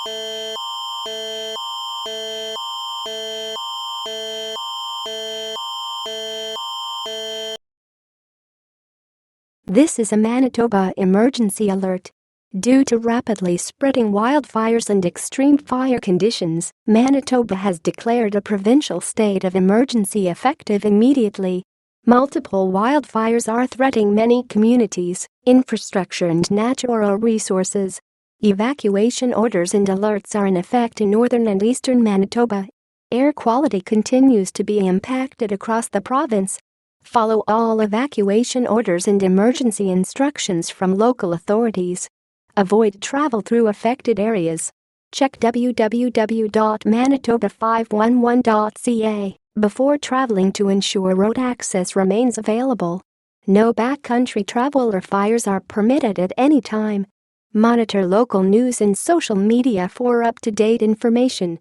This is a Manitoba Emergency Alert. Due to rapidly spreading wildfires and extreme fire conditions, Manitoba has declared a provincial state of emergency effective immediately. Multiple wildfires are threatening many communities, infrastructure and natural resources. Evacuation orders and alerts are in effect in northern and eastern Manitoba. Air quality continues to be impacted across the province. Follow all evacuation orders and emergency instructions from local authorities. Avoid travel through affected areas. Check www.manitoba511.ca before traveling to ensure road access remains available. No backcountry travel or fires are permitted at any time. Monitor local news and social media for up-to-date information.